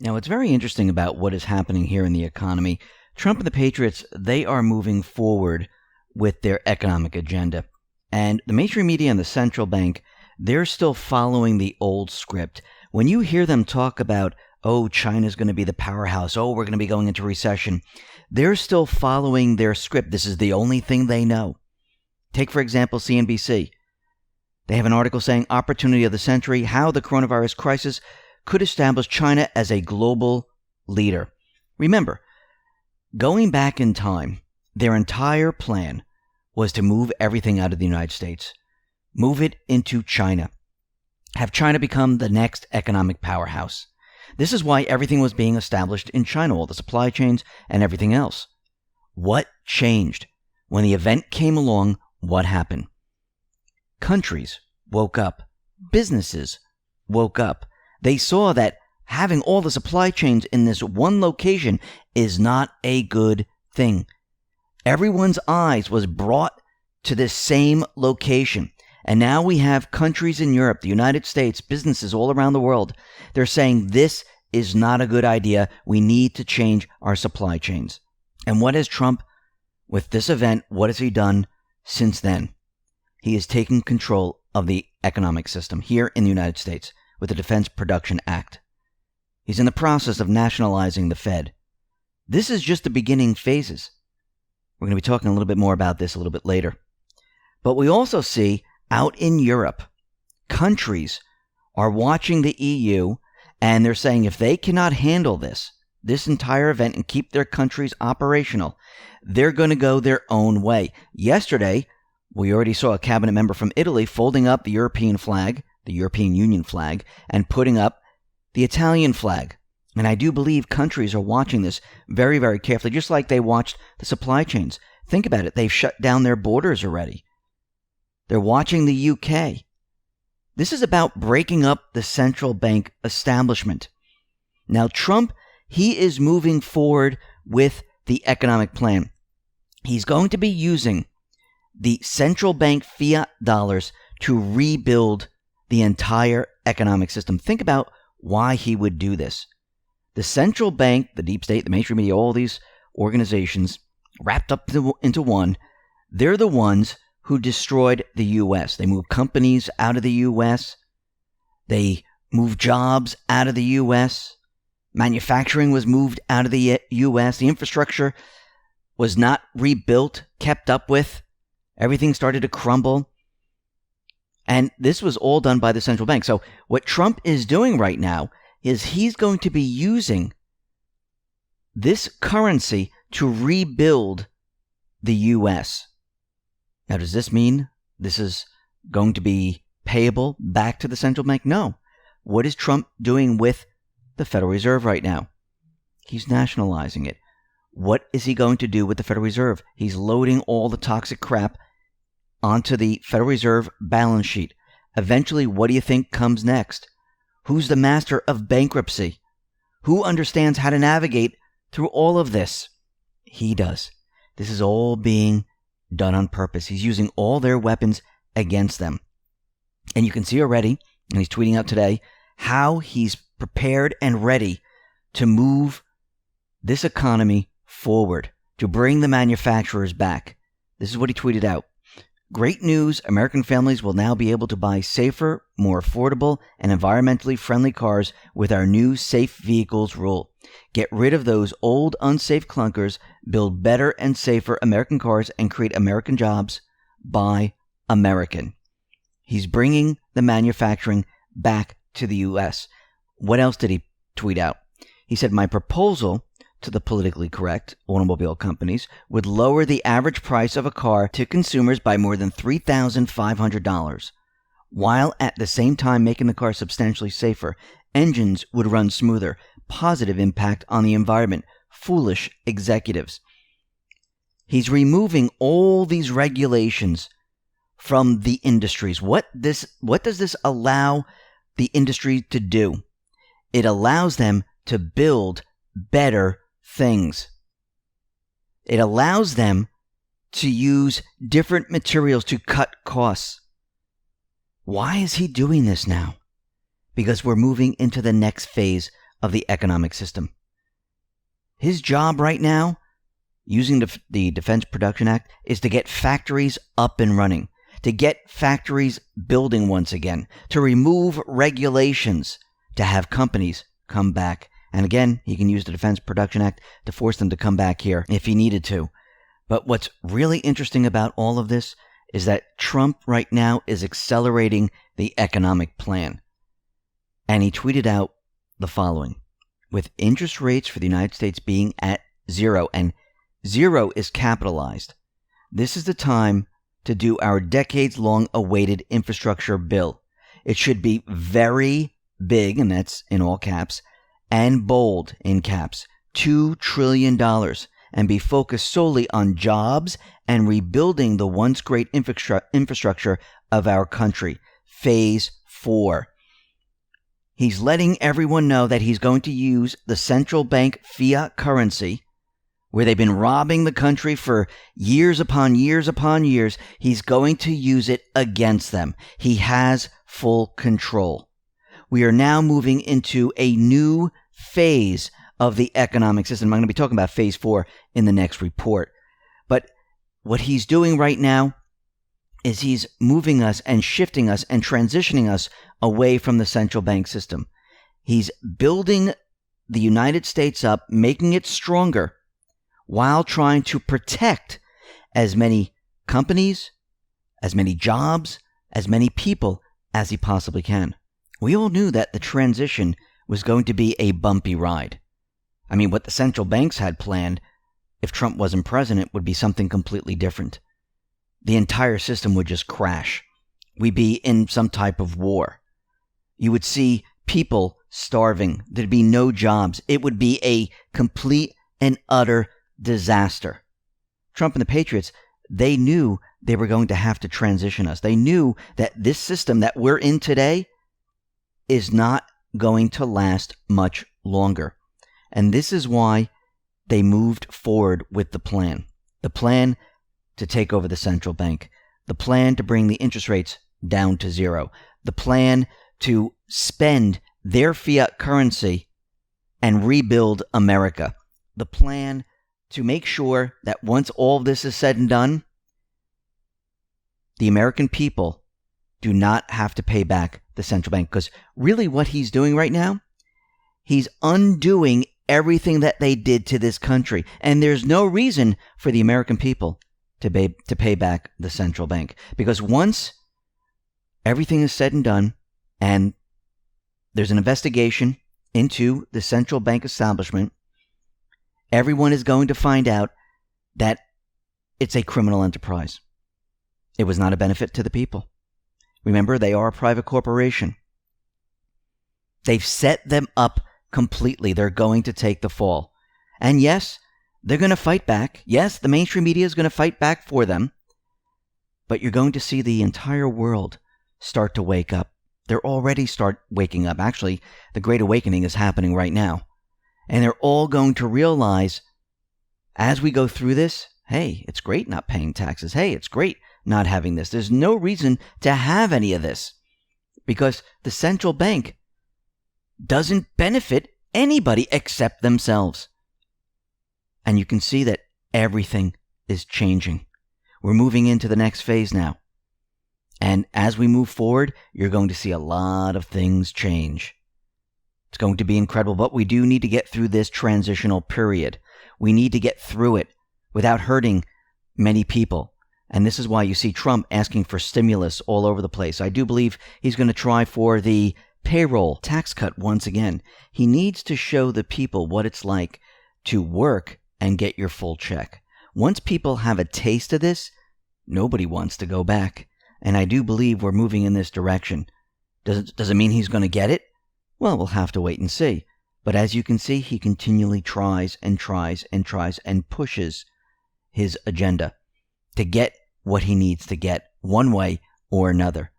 Now, what's very interesting about what is happening here in the economy, Trump and the Patriots, they are moving forward with their economic agenda. And the mainstream media and the central bank, they're still following the old script. When you hear them talk about, oh, China's going to be the powerhouse, oh, we're going to be going into recession, they're still following their script. This is the only thing they know. Take, for example, CNBC. They have an article saying, Opportunity of the Century, How the Coronavirus Crisis Could Establish China as a Global Leader. Remember, going back in time, their entire plan was to move everything out of the United States, move it into China, have China become the next economic powerhouse. This is why everything was being established in China, all the supply chains and everything else. What changed? When the event came along, what happened? Countries woke up. Businesses woke up. They saw that having all the supply chains in this one location is not a good thing. Everyone's eyes was brought to this same location. And now we have countries in Europe, the United States, businesses all around the world. They're saying this is not a good idea. We need to change our supply chains. And what has Trump, with this event, what has he done since then? He has taken control of the economic system here in the United States with the Defense Production Act. He's in the process of nationalizing the Fed. This is just the beginning phases. We're going to be talking a little bit more about this a little bit later. But we also see out in Europe, countries are watching the EU and they're saying if they cannot handle this entire event and keep their countries operational, they're going to go their own way. Yesterday, we already saw a cabinet member from Italy folding up the European flag, the European Union flag, and putting up the Italian flag. And I do believe countries are watching this very, very carefully, just like they watched the supply chains. Think about it. They've shut down their borders already. They're watching the UK. This is about breaking up the central bank establishment. Now, Trump, he is moving forward with the economic plan. He's going to be using the central bank fiat dollars to rebuild the entire economic system. Think about why he would do this. The central bank, the deep state, the mainstream media, all these organizations wrapped up into one, they're the ones who destroyed the U.S. They moved companies out of the U.S. They moved jobs out of the U.S. Manufacturing was moved out of the U.S. The infrastructure was not rebuilt, kept up with. Everything started to crumble. And this was all done by the central bank. So what Trump is doing right now is he's going to be using this currency to rebuild the U.S. Now, does this mean this is going to be payable back to the central bank? No. What is Trump doing with the Federal Reserve right now? He's nationalizing it. What is he going to do with the Federal Reserve? He's loading all the toxic crap onto the Federal Reserve balance sheet. Eventually, what do you think comes next? Who's the master of bankruptcy? Who understands how to navigate through all of this? He does. This is all being done on purpose. He's using all their weapons against them. And you can see already, and he's tweeting out today, how he's prepared and ready to move this economy forward, to bring the manufacturers back. This is what he tweeted out. Great news, American families will now be able to buy safer, more affordable, and environmentally friendly cars with our new Safe Vehicles rule. Get rid of those old, unsafe clunkers, build better and safer American cars, and create American jobs. Buy American. He's bringing the manufacturing back to the U.S. What else did he tweet out? He said, my proposal to the politically correct automobile companies would lower the average price of a car to consumers by more than $3,500, while at the same time making the car substantially safer. Engines would run smoother. Positive impact on the environment. Foolish executives. He's removing all these regulations from the industries. What does this allow the industry to do? It allows them to build better things. It allows them to use different materials to cut costs. Why is he doing this now? Because we're moving into the next phase of the economic system. His job right now, using the Defense Production Act, is to get factories up and running, to get factories building once again, to remove regulations, to have companies come back. And again, he can use the Defense Production Act to force them to come back here if he needed to. But what's really interesting about all of this is that Trump right now is accelerating the economic plan. And he tweeted out the following: with interest rates for the United States being at 0, and 0 is capitalized, this is the time to do our decades-long awaited infrastructure bill. It should be very big, and that's in all caps, and bold in caps, $2 trillion, and be focused solely on jobs and rebuilding the once great infrastructure of our country. Phase 4. He's letting everyone know that he's going to use the central bank fiat currency, where they've been robbing the country for years upon years upon years. He's going to use it against them. He has full control. We are now moving into a new phase of the economic system. I'm going to be talking about phase 4 in the next report. But what he's doing right now is he's moving us and shifting us and transitioning us away from the central bank system. He's building the United States up, making it stronger, while trying to protect as many companies, as many jobs, as many people as he possibly can. We all knew that the transition was going to be a bumpy ride. I mean, what the central banks had planned, if Trump wasn't president, would be something completely different. The entire system would just crash. We'd be in some type of war. You would see people starving. There'd be no jobs. It would be a complete and utter disaster. Trump and the Patriots, they knew they were going to have to transition us. They knew that this system that we're in today is not going to last much longer. And this is why they moved forward with the plan. The plan to take over the central bank. The plan to bring the interest rates down to 0. The plan to spend their fiat currency and rebuild America. The plan to make sure that once all of this is said and done, the American people do not have to pay back the central bank. Because really what he's doing right now, he's undoing everything that they did to this country. And there's no reason for the American people to pay back the central bank. Because once everything is said and done, and there's an investigation into the central bank establishment, everyone is going to find out that it's a criminal enterprise. It was not a benefit to the people. Remember, they are a private corporation. They've set them up completely. They're going to take the fall. And yes, they're going to fight back. Yes, the mainstream media is going to fight back for them. But you're going to see the entire world start to wake up. They're already start waking up. Actually, the Great Awakening is happening right now. And they're all going to realize as we go through this, hey, it's great not paying taxes. Hey, it's great not having this. There's no reason to have any of this because the central bank doesn't benefit anybody except themselves. And you can see that everything is changing. We're moving into the next phase now. And as we move forward, you're going to see a lot of things change. It's going to be incredible, but we do need to get through this transitional period. We need to get through it without hurting many people. And this is why you see Trump asking for stimulus all over the place. I do believe he's going to try for the payroll tax cut once again. He needs to show the people what it's like to work and get your full check. Once people have a taste of this, nobody wants to go back. And I do believe we're moving in this direction. Does it mean he's going to get it? Well, we'll have to wait and see. But as you can see, he continually tries and tries and tries and pushes his agenda to get what he needs to get one way or another.